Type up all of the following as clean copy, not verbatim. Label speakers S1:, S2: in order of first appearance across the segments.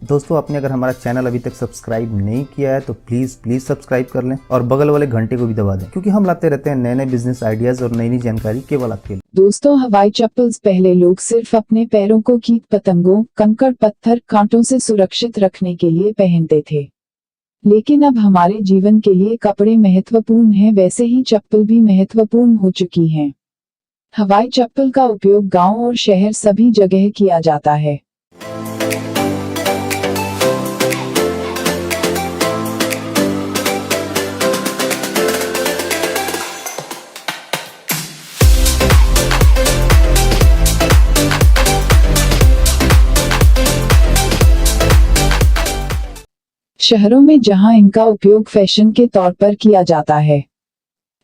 S1: दोस्तों, आपने अगर हमारा चैनल अभी तक सब्सक्राइब नहीं किया है तो प्लीज सब्सक्राइब कर लें और बगल वाले घंटे को भी दबा दें, क्योंकि हम लाते रहते हैं नए नए बिजनेस आइडियाज और नई नई जानकारी केवल आपके लिए।
S2: दोस्तों, हवाई चप्पल्स पहले लोग सिर्फ अपने पैरों को कीट पतंगों, कंकड़ पत्थर, कांटों से सुरक्षित रखने के लिए पहनते थे। लेकिन अब हमारे जीवन के लिए कपड़े महत्वपूर्ण हैं, वैसे ही चप्पल भी महत्वपूर्ण हो चुकी हैं। हवाई चप्पल का उपयोग गांव और शहर सभी जगह किया जाता है। शहरों में जहां इनका उपयोग फैशन के तौर पर किया जाता है,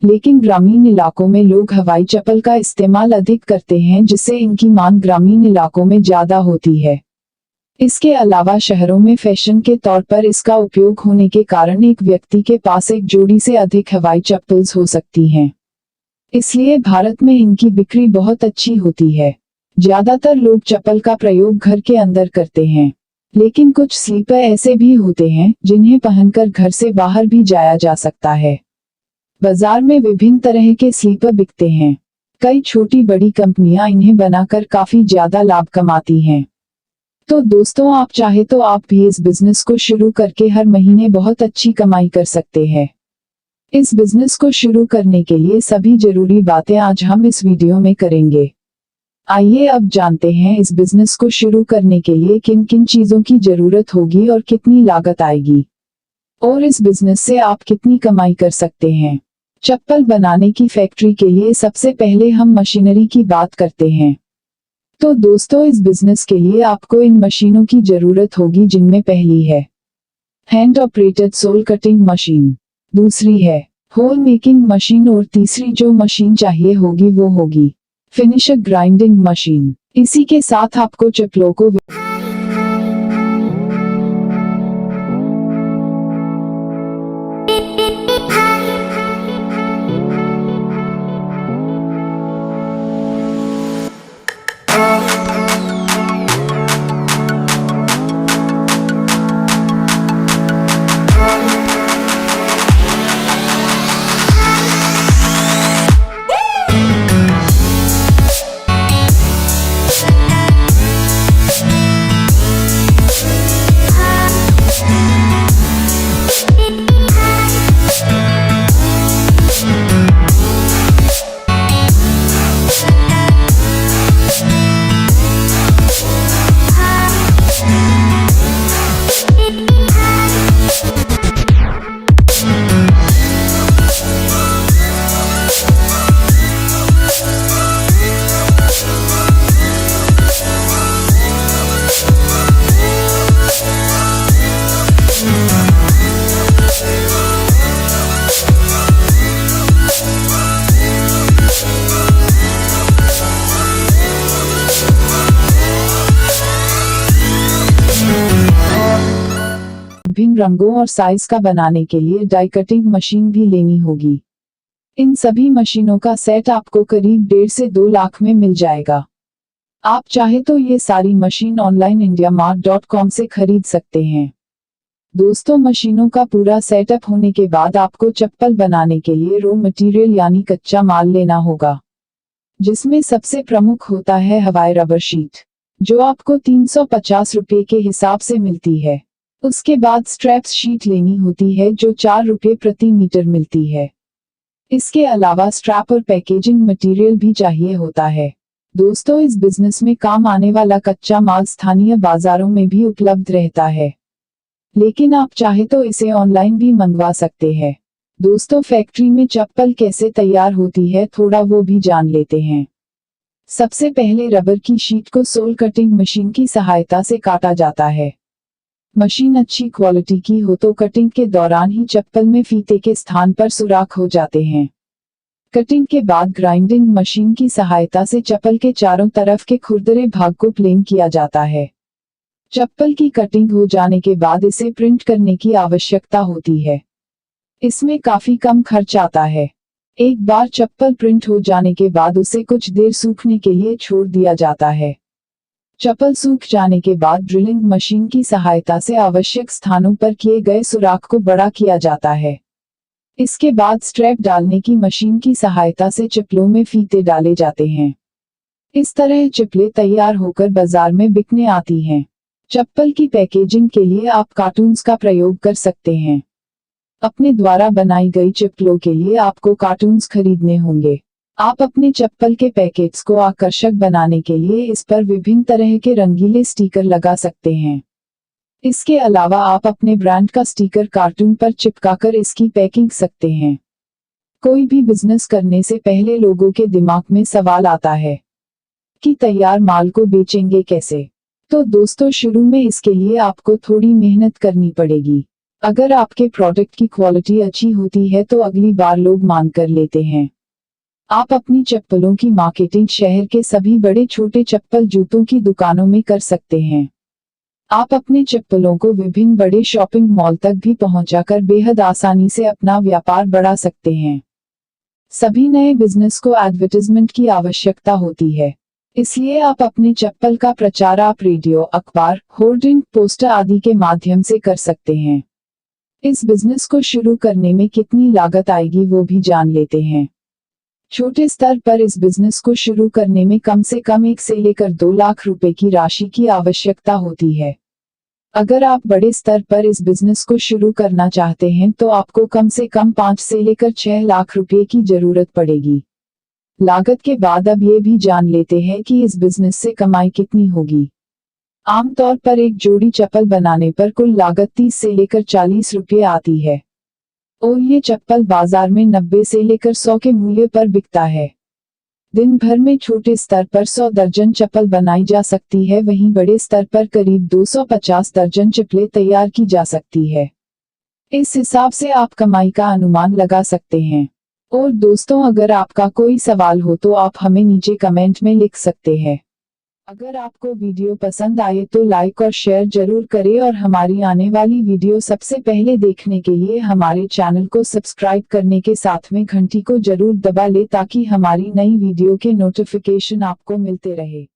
S2: लेकिन ग्रामीण इलाकों में लोग हवाई चप्पल का इस्तेमाल अधिक करते हैं, जिससे इनकी मांग ग्रामीण इलाकों में ज्यादा होती है। इसके अलावा शहरों में फैशन के तौर पर इसका उपयोग होने के कारण एक व्यक्ति के पास एक जोड़ी से अधिक हवाई चप्पल्स हो सकती हैं। इसलिए भारत में इनकी बिक्री बहुत अच्छी होती है। ज्यादातर लोग चप्पल का प्रयोग घर के अंदर करते हैं, लेकिन कुछ स्लीपर ऐसे भी होते हैं जिन्हें पहनकर घर से बाहर भी जाया जा सकता है। बाजार में विभिन्न तरह के स्लीपर बिकते हैं। कई छोटी बड़ी कंपनियां इन्हें बनाकर काफी ज्यादा लाभ कमाती हैं। तो दोस्तों, आप चाहे तो आप भी इस बिजनेस को शुरू करके हर महीने बहुत अच्छी कमाई कर सकते हैं। इस बिजनेस को शुरू करने के लिए सभी जरूरी बातें आज हम इस वीडियो में करेंगे। आइए अब जानते हैं इस बिजनेस को शुरू करने के लिए किन किन चीजों की जरूरत होगी और कितनी लागत आएगी, और इस बिजनेस से आप कितनी कमाई कर सकते हैं। चप्पल बनाने की फैक्ट्री के लिए सबसे पहले हम मशीनरी की बात करते हैं। तो दोस्तों, इस बिजनेस के लिए आपको इन मशीनों की जरूरत होगी, जिनमें पहली है hand operated sole cutting machine, दूसरी है होल मेकिंग मशीन, और तीसरी जो मशीन चाहिए होगी वो होगी फिनिशर ग्राइंडिंग मशीन। इसी के साथ आपको चप्पलों को विभिन्न रंगों और साइज का बनाने के लिए डाई कटिंग मशीन भी लेनी होगी। इन सभी मशीनों का सेट आपको करीब 1.5 से 2 लाख में मिल जाएगा। आप चाहे तो ये सारी मशीन ऑनलाइन indiamart.com से खरीद सकते हैं। दोस्तों, मशीनों का पूरा सेटअप होने के बाद आपको चप्पल बनाने के लिए रॉ मटेरियल यानी कच्चा माल लेना होगा, जिसमें सबसे प्रमुख होता है हवाई रबर शीट, जो आपको 350 रुपये के हिसाब से मिलती है। उसके बाद स्ट्रैप्स शीट लेनी होती है, जो 4 रुपये प्रति मीटर मिलती है। इसके अलावा स्ट्रैप और पैकेजिंग मटेरियल भी चाहिए होता है। दोस्तों, इस बिजनेस में काम आने वाला कच्चा माल स्थानीय बाजारों में भी उपलब्ध रहता है, लेकिन आप चाहे तो इसे ऑनलाइन भी मंगवा सकते हैं। दोस्तों, फैक्ट्री में चप्पल कैसे तैयार होती है, थोड़ा वो भी जान लेते हैं। सबसे पहले रबर की शीट को सोल कटिंग मशीन की सहायता से काटा जाता है। मशीन अच्छी क्वालिटी की हो तो कटिंग के दौरान ही चप्पल में फीते के स्थान पर सुराख हो जाते हैं। कटिंग के बाद ग्राइंडिंग मशीन की सहायता से चप्पल के चारों तरफ के खुरदरे भाग को प्लेन किया जाता है। चप्पल की कटिंग हो जाने के बाद इसे प्रिंट करने की आवश्यकता होती है। इसमें काफी कम खर्च आता है। एक बार चप्पल प्रिंट हो जाने के बाद उसे कुछ देर सूखने के लिए छोड़ दिया जाता है। चप्पल सूख जाने के बाद ड्रिलिंग मशीन की सहायता से आवश्यक स्थानों पर किए गए सुराख को बड़ा किया जाता है। इसके बाद स्ट्रैप डालने की मशीन की सहायता से चप्पलों में फीते डाले जाते हैं। इस तरह चप्पलें तैयार होकर बाजार में बिकने आती हैं। चप्पल की पैकेजिंग के लिए आप कार्टून्स का प्रयोग कर सकते हैं। अपने द्वारा बनाई गई चप्पलों के लिए आपको कार्टून्स खरीदने होंगे। आप अपने चप्पल के पैकेट्स को आकर्षक बनाने के लिए इस पर विभिन्न तरह के रंगीले स्टिकर लगा सकते हैं। इसके अलावा आप अपने ब्रांड का स्टिकर कार्टून पर चिपकाकर इसकी पैकिंग सकते हैं। कोई भी बिजनेस करने से पहले लोगों के दिमाग में सवाल आता है कि तैयार माल को बेचेंगे कैसे। तो दोस्तों, शुरू में इसके लिए आपको थोड़ी मेहनत करनी पड़ेगी। अगर आपके प्रोडक्ट की क्वालिटी अच्छी होती है तो अगली बार लोग मान कर लेते हैं। आप अपनी चप्पलों की मार्केटिंग शहर के सभी बड़े छोटे चप्पल जूतों की दुकानों में कर सकते हैं। आप अपने चप्पलों को विभिन्न बड़े शॉपिंग मॉल तक भी पहुंचाकर बेहद आसानी से अपना व्यापार बढ़ा सकते हैं। सभी नए बिजनेस को एडवर्टाइजमेंट की आवश्यकता होती है, इसलिए आप अपने चप्पल का प्रचार आप रेडियो, अखबार, होर्डिंग, पोस्टर आदि के माध्यम से कर सकते हैं। इस बिजनेस को शुरू करने में कितनी लागत आएगी वो भी जान लेते हैं। छोटे स्तर पर इस बिजनेस को शुरू करने में कम से कम 1 से लेकर 2 लाख रुपए की राशि की आवश्यकता होती है। अगर आप बड़े स्तर पर इस बिजनेस को शुरू करना चाहते हैं तो आपको कम से कम 5 से लेकर 6 लाख रुपए की जरूरत पड़ेगी। लागत के बाद अब ये भी जान लेते हैं कि इस बिजनेस से कमाई कितनी होगी। आमतौर पर एक जोड़ी चप्पल बनाने पर कुल लागत 30 से लेकर 40 रुपये आती है और ये चप्पल बाजार में 90 से लेकर 100 के मूल्य पर बिकता है। दिन भर में छोटे स्तर पर 100 दर्जन चप्पल बनाई जा सकती है, वहीं बड़े स्तर पर करीब 250 दर्जन चप्पलें तैयार की जा सकती है। इस हिसाब से आप कमाई का अनुमान लगा सकते हैं। और दोस्तों, अगर आपका कोई सवाल हो तो आप हमें नीचे कमेंट में लिख सकते हैं। अगर आपको वीडियो पसंद आए तो लाइक और शेयर जरूर करें और हमारी आने वाली वीडियो सबसे पहले देखने के लिए हमारे चैनल को सब्सक्राइब करने के साथ में घंटी को जरूर दबा ले ताकि हमारी नई वीडियो के नोटिफिकेशन आपको मिलते रहे।